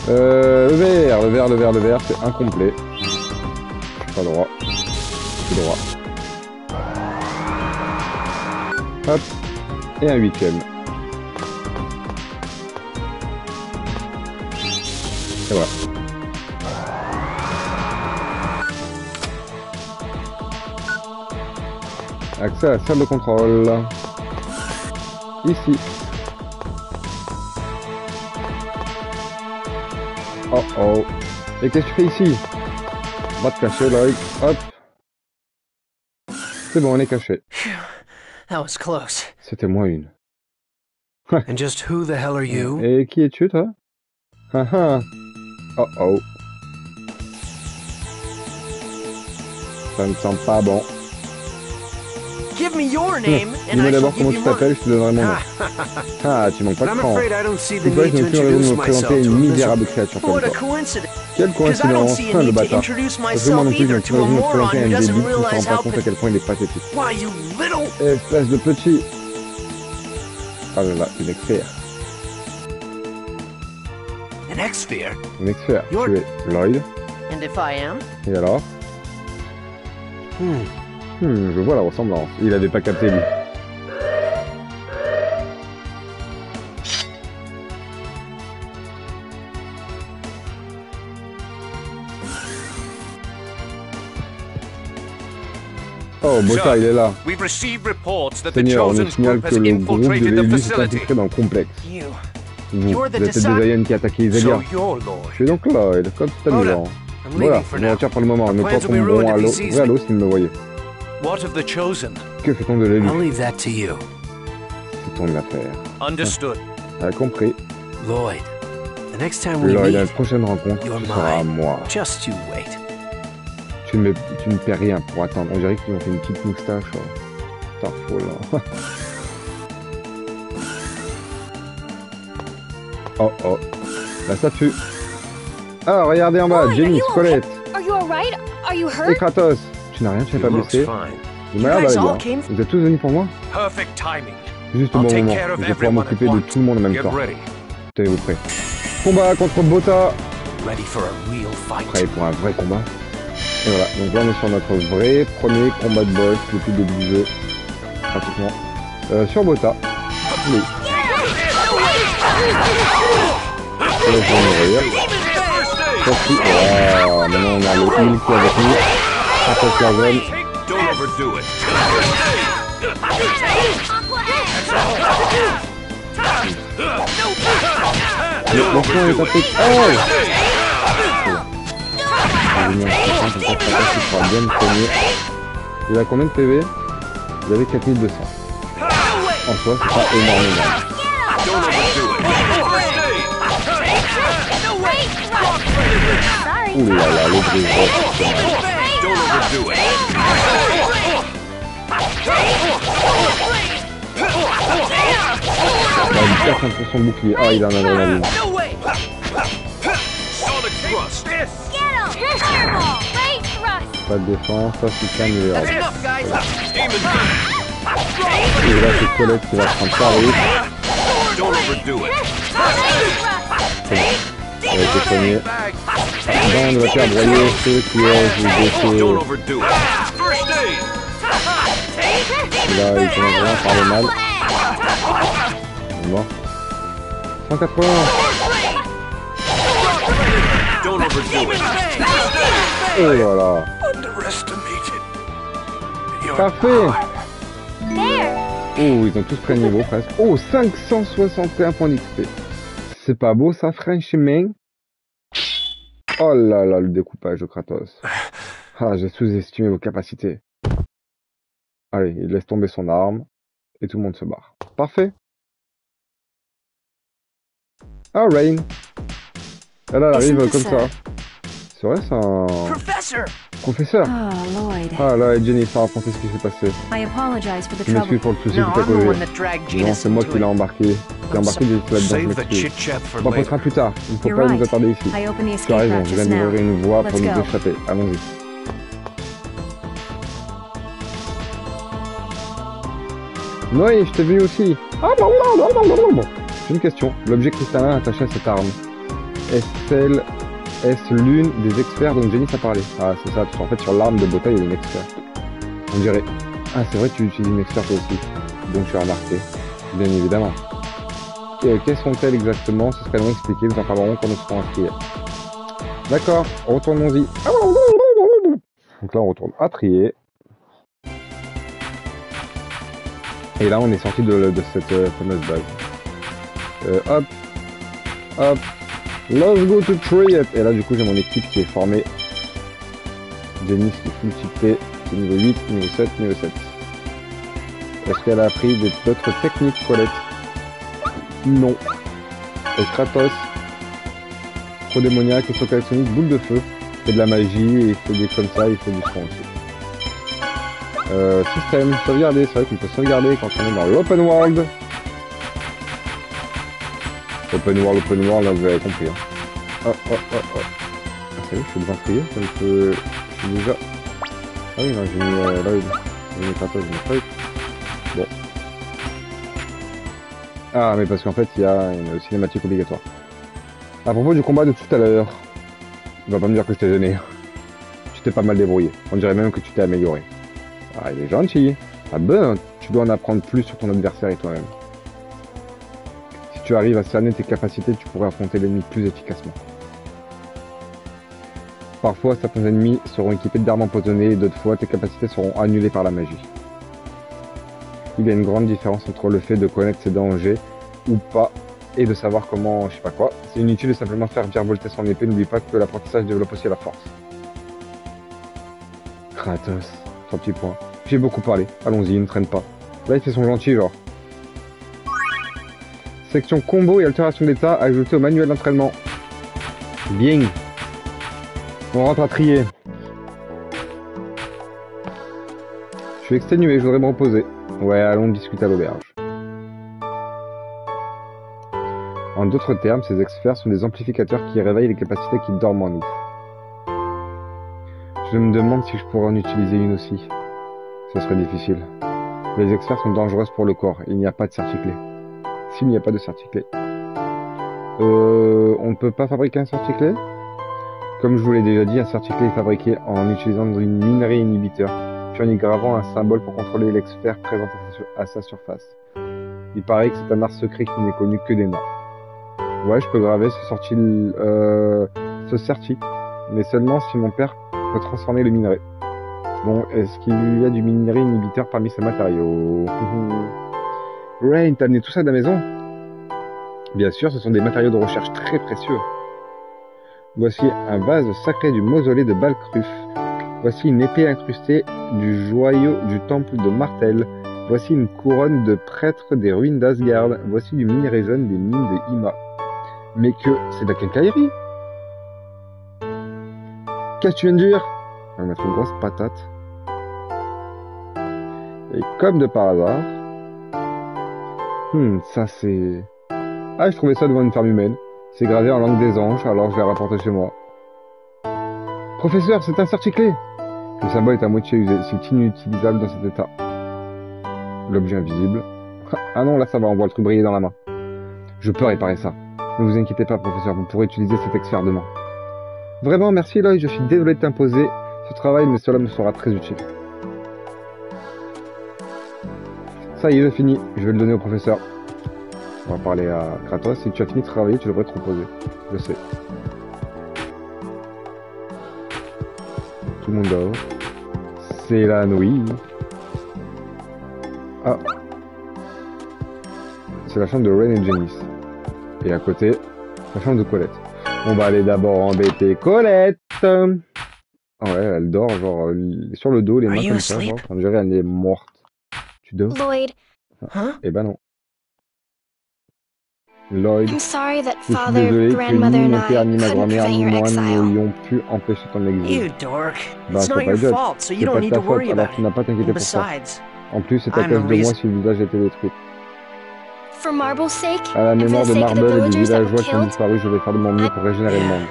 Le vert, c'est incomplet. Je suis pas droit. Je suis droit. Hop. Et un huitième. Et voilà. Accès à la salle de contrôle. Ici. Oh oh. Et qu'est-ce que tu fais ici? Va te cacher, Lloyd. Hop. C'est bon, on est caché. That was close. C'était moins une. And just who the hell are you? Et qui es-tu, toi? Haha. Oh oh. Ça ne sent pas bon. Give me your name, and Dis-moi I shall d'abord give comment you tu t'appelles, mine. je te donnerai mon nom. Ah, tu manques pas de I'm cran. afraid I don't see the Une fois, je need to n'ai plus raison de introduce me présenter myself à une to a misérable miserable. créature comme What a toi. coincidence. Quelle Because I don't coïncidence, see a fin de need to bâtard. introduce Parce que moi non myself plus, je n'ai either plus to a raison de me moron présenter à who un doesn't débile qui ne se realize rend pas how compte à quel point il est pathétique. Why, you little... Espèce de petit. Ah là là, une expert. An X-Sphere? Une expert. You're- Tu es Lloyd. And if I am? Et alors? Je vois la ressemblance. Il avait pas capté, lui. Oh, Bota, il est là. We've received reports that the Seigneur, on nous Chosen signale group que has le groupe de infiltrated the l'Élite s'est facility. infiltré dans le complexe. You. Vous You're the êtes des disciple. aliens qui attaquent les So aliens. you're Lord. Je suis donc Lloyd, comme c'est Hold amusant. up. I'm Voilà, leaving for je me now. retire pour le moment. Ne plans pas will be tomber ruined à if he l'eau sees à me. l'eau s'il me voyait. What of the Chosen? Que fait-on de l'Élite? I'll leave that to you. C'est ton affaire. Understood. Ah, compris. Lloyd, the next time we Lloyd, à la meet, prochaine rencontre, you're ce sera à mine. moi. Just you wait. Tu ne paies rien pour attendre. On dirait qu'ils ont fait une petite moustache. Putain, fou là. Oh oh. La statue. Ah, regardez en bas. Lloyd, Jenny, are you Squelette Are you alright? Are you et hurt? Kratos. Tu n'as rien, tu n'es pas He looks blessé. fine. Il m'a l'air You guys d'aller all bien. came- Vous êtes tous venus pour moi? Perfect timing. Juste au I'll bon take moment. care of Je vais pouvoir everyone m'occuper at de once. tout le monde en même Get temps. ready. Tenez-vous prêts. Combat contre Bota. Ready for a real fight. Prêt pour un vrai combat. Et voilà, donc là on est sur notre vrai premier combat de boss depuis le début du jeu. Pratiquement. Sur Bota. Oui. Là, je vais mourir. Sorti. Voilà, maintenant on a le heal qui est avec nous. Après la zone. Don't overdo it. Le son est tapé. Oh! J'ai mis un petit point, comme ça, Kratos, il pourra bien me cogner. Il a combien de PV? Il avait 4200. En soi, c'est pas énormément. Don't overdo it. Sorry. Ouh là là, le brise. Don't overdo it. Il a une perte contre son bouclier. Ah, il a un adrénaline. No way! Sonic thrust. Get him! Fireball! Great thrust! Pas de défense, ça c'est calme, il est That's hors. enough, guys. Demon gun. Et là, c'est Colette qui va prendre Paris. Don't overdo it. Il a été soigné. Bag. Là, on va faire broyer ceux qui ont Don't été... overdo it. First aid. Là, il commence vraiment par le mal. Il est mort. 180. Don't overdo it. Et voilà. Underestimated. Parfait. There! Oh, ils ont tous pris un niveau presque. Oh, 561 points d'XP. C'est pas beau ça, Frenchman? Oh là là, le découpage de Kratos. Ah, j'ai sous-estimé vos capacités. Allez, il laisse tomber son arme. Et tout le monde se barre. Parfait. Ah, Rain. Elle arrive Isn't comme this ça. C'est vrai, c'est un Professor! professeur. Oh, Lloyd. Ah là, et Jenny, ça raconter ce qui s'est passé. I apologize for the Je m'excuse trouble. pour le souci No, que t'as I'm the one causé. that dragged Non, Genus c'est moi qui into l'ai it. embarqué. J'ai embarqué des là-dedans, je Save the m'excuse. chit-chat for On en later. posera plus tard. Il ne faut You're pas right. nous attarder ici. I open the Tu as escape raison, hatch je viens just now. d'ouvrir une voie pour Let's nous go. échapper. Allons-y. Oui, je t'ai vu aussi. Ah, j'ai une question. L'objet cristallin attaché à cette arme, est-ce l'une des experts dont Jenny a parlé? Ah, c'est ça, parce qu'en fait, sur l'arme de Bota, il y a une experte. On dirait. Ah, c'est vrai, tu utilises une experte aussi. Donc, je suis remarqué. Bien évidemment. Quelles sont-elles exactement? Ce serait long expliqué, nous en parlerons quand nous serons inscrits. D'accord, retournons-y. Donc là, on retourne à trier. Et là, on est sorti de cette fameuse base. Hop, hop, let's go to Triet. Et là, du coup, j'ai mon équipe qui est formée. Denis qui est full typé, c'est niveau 8, niveau 7, niveau 7. Est-ce qu'elle a appris d'autres techniques, Colette? Non. Et Kratos, trop démoniaque, saut électronique, boule de feu, fait de la magie, et il fait des comme ça, il fait du son aussi. Système, sauvegarder, c'est vrai qu'on peut sauvegarder quand on est dans l'open world. Open world, là vous avez compris. Hein. Oh. Ah, ça y est, je suis devant trier, ça me peut... Je suis déjà... Ah oui, non, j'ai mis Lloyd. J'ai mis Kratos, j'ai mis Lloyd. Bon. Ah, mais parce qu'en fait, il y a une cinématique obligatoire. À propos du combat de tout à l'heure, tu vas pas me dire que je t'ai gêné. Tu t'es pas mal débrouillé. On dirait même que tu t'es amélioré. Ah, il est gentil. Ah ben, tu dois en apprendre plus sur ton adversaire et toi-même. Si tu arrives à cerner tes capacités, tu pourrais affronter l'ennemi plus efficacement. Parfois, certains ennemis seront équipés d'armes empoisonnées et d'autres fois, tes capacités seront annulées par la magie. Il y a une grande différence entre le fait de connaître ses dangers ou pas et de savoir comment, je sais pas quoi. C'est inutile de simplement faire virevolter son épée, n'oublie pas que l'apprentissage développe aussi la force. Kratos, 3 petits points. J'ai beaucoup parlé, allons-y, ne traîne pas. Là, il fait son gentil, genre. Section combo et altération d'état ajoutée au manuel d'entraînement. Bien. On rentre à trier. Je suis exténué, je voudrais me reposer. Ouais, allons discuter à l'auberge. En d'autres termes, ces experts sont des amplificateurs qui réveillent les capacités qui dorment en nous. Je me demande si je pourrais en utiliser une aussi. Ce serait difficile. Les experts sont dangereuses pour le corps, il n'y a pas de certiclé. S'il n'y a pas de certiclé. On ne peut pas fabriquer un certiclé? Comme je vous l'ai déjà dit, un certiclé est fabriqué en utilisant une minerai inhibiteur, puis en y gravant un symbole pour contrôler l'expert présent à sa surface. Il paraît que c'est un art secret qui n'est connu que des nains. Ouais, je peux graver ce certi, mais seulement si mon père peut transformer le minerai. Bon, est-ce qu'il y a du minerai inhibiteur parmi ces matériaux? Rain, t'as amené tout ça de la maison? Bien sûr, ce sont des matériaux de recherche très précieux. Voici un vase sacré du mausolée de Balkruf. Voici une épée incrustée du joyau du temple de Martel. Voici une couronne de prêtre des ruines d'Asgard. Voici du minerai jaune des mines de Hima. Mais que c'est de la quincaillerie. Qu'est-ce que tu viens de dire? On va mettre une grosse patate. Et comme de par hasard... ça c'est... Ah, je trouvais ça devant une ferme humaine. C'est gravé en langue des anges, alors je l'ai rapporté chez moi. Professeur, c'est un certiclé. Le symbole est à moitié usé, c'est inutilisable dans cet état. L'objet invisible. Ah non, là ça va, on voit le truc briller dans la main. Je peux réparer ça. Ne vous inquiétez pas, professeur, vous pourrez utiliser cet expert demain. Vraiment, merci Lloyd, je suis désolé de t'imposer ce travail, mais cela me sera très utile. Ça y est, j'ai fini. Je vais le donner au professeur. On va parler à Kratos. Si tu as fini de travailler, tu devrais te reposer. Je sais. Tout le monde dehors. C'est la nuit. Ah. C'est la chambre de Rain et Janice. Et à côté, la chambre de Colette. On va aller d'abord embêter Colette. Ah ouais, elle dort, genre, sur le dos, les mains comme ça, genre. On dirait elle est morte. Tu dors? Lloyd, Eh ben non. Lloyd, I'm sorry that je suis father, désolé que grandmother, ni and mon père, ni I ma couldn't grand-mère, prevent ni your moi exile. n'ayons pu empêcher ton exil. You dork. Bah, It's c'est not pas your idiote. fault, so you C'est don't pas need ta to faute, worry alors about tu n'as pas t'inquiéter it. pour ça. Besides, En plus, c'est à I'm cause the de moi reason- si le village a été détruit. For Marble's sake, À la and for mémoire the de sake of the Marble et des villagers that were villageois qui ont killed, disparu, je vais faire de mon mieux pour régénérer le monde.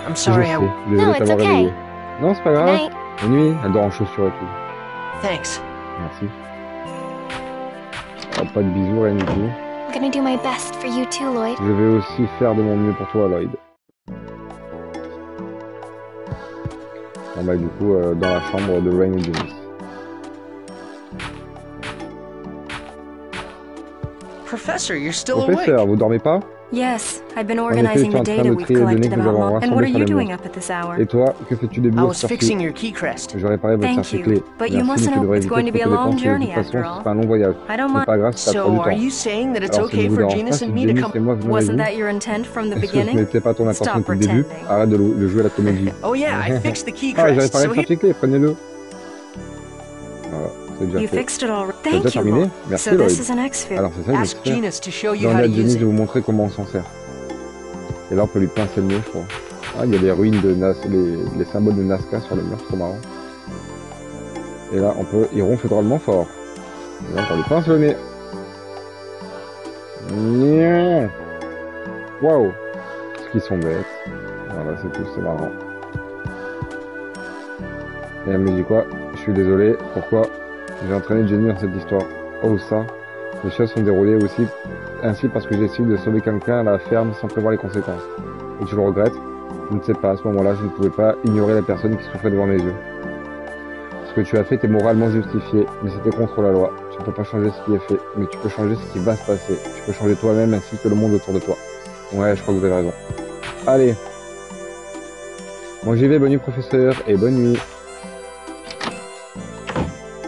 I'm Je sorry. sais, No, désolé de it's t'avoir okay. réveillé. Non, c'est pas grave. Night. Bonne nuit, elle dort en chaussures et tout. Thanks. Merci. Oh, pas de bisous, rien du tout. I'm gonna do my best for you too, Lloyd. Je vais aussi faire de mon mieux pour toi, Lloyd. On va du coup dans la chambre de Rain et Janice. Professor, you're still Professeur, awake. vous dormez pas? Yes, I've been En effet, organizing tu es the en train data de we've trier les données collected que nous about avons Mom. And what are rassemblées sur you les doing monstres. up at this hour? Et toi, que fais-tu des I boulots was fixing your key crest. Je réparais votre Thank cercle-clé. you, but you Merci, must mais tu know devrais it's going to éviter be de a trop long dépenser. De journey toute façon, after ce all. sera un long voyage. I don't C'est mind. pas grave si ça prend So, du are temps. you saying that it's Alors, ça ne okay vous for dérange pas Genus si and me to Jenny come? et moi venons avec Wasn't vous? that your intent from the Est-ce que ce beginning? n'était pas ton intention Stop depuis le début? pretending. Arrête de jouer à la comédie. Oh yeah, I fixed the key Ah, j'ai crest. réparé So le here. cercle-clé, prenez-le. Voilà, c'est déjà You fait. fixed it already. T'as Thank déjà you, terminé? Lloyd. Merci, So Lloyd. this is an exfil. Alors c'est ça, je vais Ask faire. Genus to show you J'en how ai to à Jenny use de it. vous montrer comment on s'en sert. Et là, on peut lui pincer le nez, je crois. Ah, il y a les ruines de les symboles de Nazca sur le mur, trop marrant. Et là, il ronfle drôlement fort. Et là, on lui pince le nez. Nya. Waouh. Ce qu'ils sont bêtes. Voilà, c'est tout, c'est marrant. Et elle me dit quoi? Je suis désolé, pourquoi? J'ai entraîné Jenny dans cette histoire. Oh ça. Les choses sont déroulées aussi ainsi parce que j'ai essayé de sauver quelqu'un à la ferme sans prévoir les conséquences. Et tu le regrettes? Je ne sais pas, à ce moment-là, je ne pouvais pas ignorer la personne qui souffrait devant mes yeux. Ce que tu as fait était moralement justifié, mais c'était contre la loi. Tu ne peux pas changer ce qui est fait, mais tu peux changer ce qui va se passer. Tu peux changer toi-même ainsi que le monde autour de toi. Ouais, je crois que vous avez raison. Allez. Moi j'y vais, bonne nuit professeur, et bonne nuit.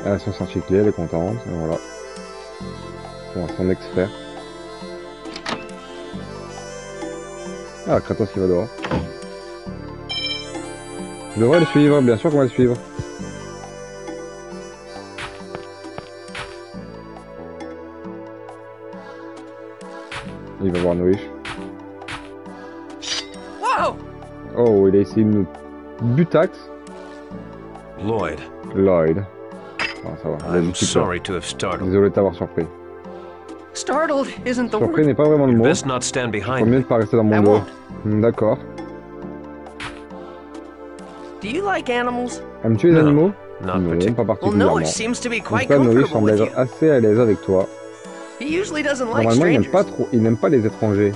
Elle a son cercle-clé, elle est contente, et voilà. Bon, son expert. Ah, Kratos qui va dehors. Je devrais le suivre, bien sûr qu'on va le suivre. Il va voir Noïch. Whoa! Oh, il a essayé de nous butax. Lloyd, Lloyd. Ah, ça va. Il a I'm du petit peur. sorry to have startled. Désolé de t'avoir surpris. Startled isn't the Surpris word. n'est pas vraiment le You'd mot. best not stand Faut behind mieux me. ne pas rester dans I mon dos. won't. D'accord. Do you like animals? Aimes-tu les Non, animaux? Not Non, particularly. pas Well, particulièrement. Noah seems to be En tout quite cas, Noé comfortable semble with être you. assez à l'aise avec toi. He usually doesn't like Normalement, il n'aime strangers. pas trop, il n'aime pas les étrangers.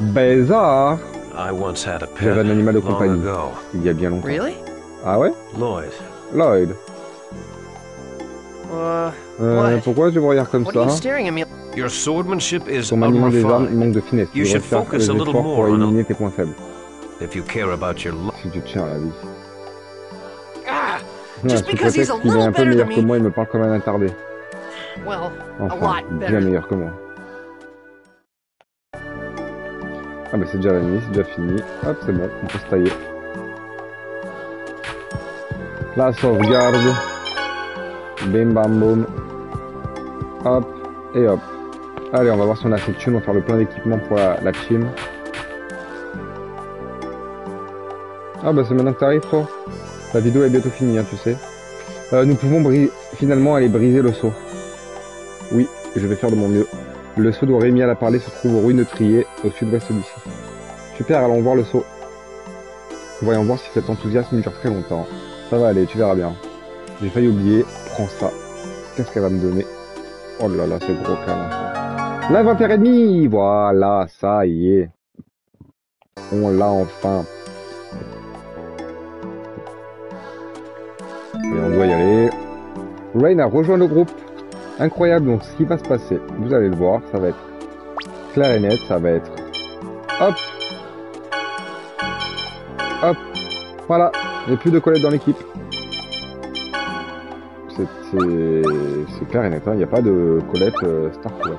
Bizarre. I once had a pet J'avais un animal de long compagnie. ago. Il y a bien longtemps. Really? Ah ouais? Lloyd, Lloyd. What? Pourquoi tu me regardes comme What are you ça? staring at me? your swordsmanship is Ton maniement des armes unrefined. manque de finesse. Tu You devrais should faire focus des a little efforts more pour on éliminer tes points faibles. If you care about your life. Si tu tiens à la vie. Ah, Ouais, just sous because he's prétexte a qu'il est little un peu better meilleur than que me. moi, il me parle comme un attardé. Well, a Enfin, lot bien better. meilleur que moi. Ah bah c'est déjà la nuit, c'est déjà fini. Hop, c'est bon, on peut se tailler. La sauvegarde. Bim bam boum. Hop, et hop. Allez, on va voir si on a assez de thunes, on va faire le plein d'équipement pour la team. Ah bah c'est maintenant que t'arrives toi. La vidéo est bientôt finie, hein, tu sais. Nous pouvons finalement aller briser le seau. Oui, je vais faire de mon mieux. Le seau dont Rémi a parlé se trouve aux ruines de Trier, au sud-ouest d'ici. Super, allons voir le seau. Voyons voir si cet enthousiasme dure très longtemps. Ça va aller, tu verras bien. J'ai failli oublier. Prends ça. Qu'est-ce qu'elle va me donner? Oh là là, c'est gros câlin. L'inventaire ennemi. Voilà, ça y est. On l'a enfin. Et on doit y aller. Rain a rejoint le groupe. Incroyable, donc ce qui va se passer, vous allez le voir, ça va être clair et net, ça va être hop, hop, voilà, il n'y a plus de Colette dans l'équipe. C'est clair et net, il n'y a pas de Colette Star Colette.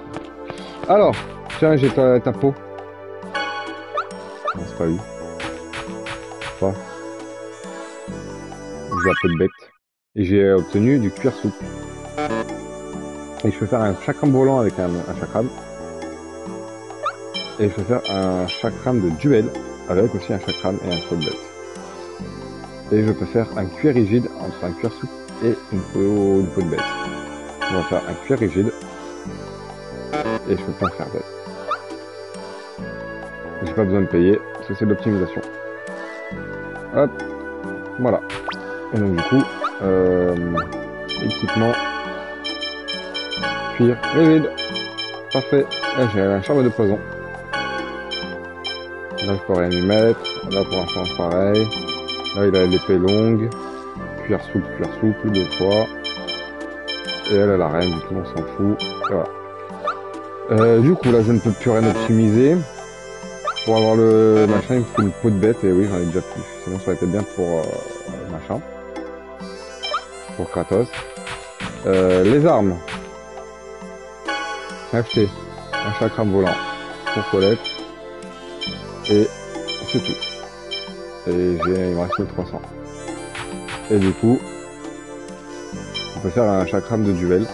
Alors, tiens, j'ai ta peau. Non, c'est pas lui. Pas. J'ai un peu de bête. Et j'ai obtenu du cuir souple. Et je peux faire un chakram volant avec un chakram. Et je peux faire un chakram de duel avec aussi un chakram et un troll bête. Et je peux faire un cuir rigide entre un cuir souple et une peau de bête. On va faire un cuir rigide. Et je peux pas en faire d'autres. J'ai pas besoin de payer, parce que c'est de l'optimisation. Hop. Voilà. Et donc du coup, équipement. Cuir rigide. Parfait. Là j'ai un charme de poison. Là je peux rien lui mettre. Là pour l'instant pareil. Là il a l'épée longue. Cuir souple 2 fois. Et elle a rien du tout, on s'en fout. Voilà. Du coup là je ne peux plus rien optimiser. Pour avoir le machin, il me faut une peau de bête, et oui, j'en ai déjà plus. Sinon, ça aurait été bien pour machin. Pour Kratos. Les armes. Acheter un chakram volant pour Colette. Et c'est tout. Et il me reste 1300. Et du coup, on peut faire un chakram de duel.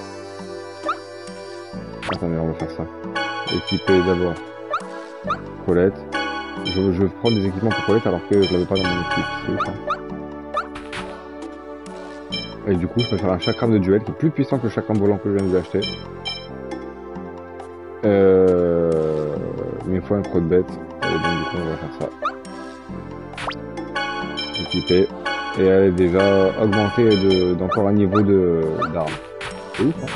Attendez, on va faire ça. Équiper d'abord Colette. Je prends des équipements pour Colette alors que je l'avais pas dans mon équipe. C'est ouf, hein. Et du coup, je peux faire un chakram de duel qui est plus puissant que le chakram volant que je viens de lui acheter. Mais il faut un croc de bête. Et donc du coup, on va faire ça. Équiper. Et elle est déjà augmentée d'encore un niveau d'arme. C'est ouf, hein.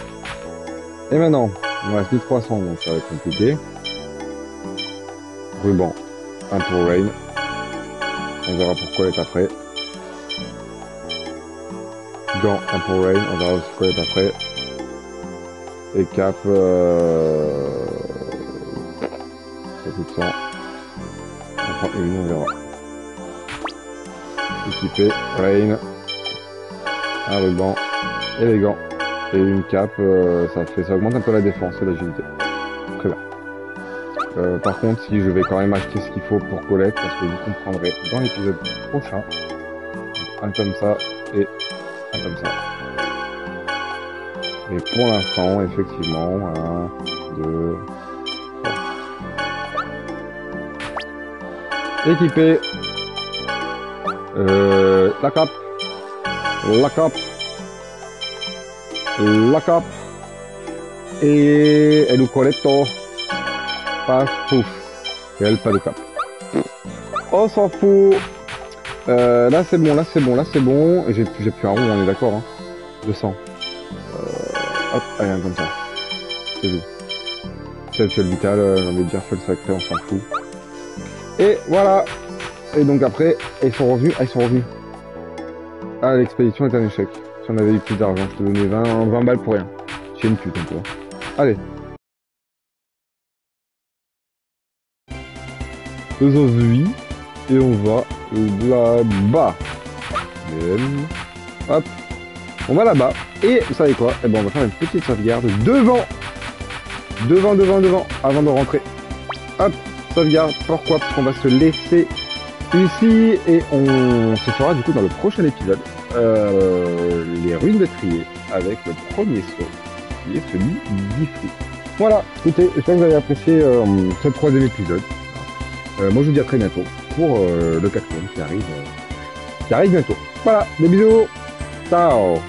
Et maintenant, il me reste 1300, donc ça va être compliqué. Ruban. Un pour Rain. On verra pourquoi elle est après. Gant, un pour Rain. On verra aussi quoi elle est après. Et cap, ça coûte 100. On prend une, on verra. Équipé, Rain. Un ruban. Et les gants. Et une cape, ça augmente un peu la défense et l'agilité. Très bien. Par contre, si je vais quand même acheter ce qu'il faut pour Colette, parce que vous comprendrez dans l'épisode prochain. Un comme ça et un comme ça. Et pour l'instant, effectivement, 1, 2, 3. Équipé. La cape. La cape. La cape. Et el Coletto. Paf, pouf. Et elle, pas de cape. On s'en fout. Là c'est bon, là c'est bon, là c'est bon. Et j'ai plus un rond, on est d'accord, hein. 200. Hop, allez, un comme ça. C'est tout. C'est actuel vital, on avait déjà fait le sacré, on s'en fout. Et voilà. Et donc après, ils sont revenus. Ah, ils sont revenus. Ah, l'expédition est un échec. Si on avait eu plus d'argent, je te donnais 20 balles pour rien. J'ai une pute un peu. Allez. Faisons lui. Et on va là-bas. Hop. On va là-bas. Et vous savez quoi? Eh ben on va faire une petite sauvegarde devant. Devant. Avant de rentrer. Hop. Sauvegarde. Pourquoi? Parce qu'on va se laisser ici. Et on se fera du coup dans le prochain épisode. Les ruines de Trier. Avec le premier saut. Qui est celui d'Ifri. Voilà. Écoutez, j'espère que vous avez apprécié ce troisième épisode. Moi je vous dis à très bientôt pour le quatrième qui arrive bientôt. Voilà, des bisous, ciao.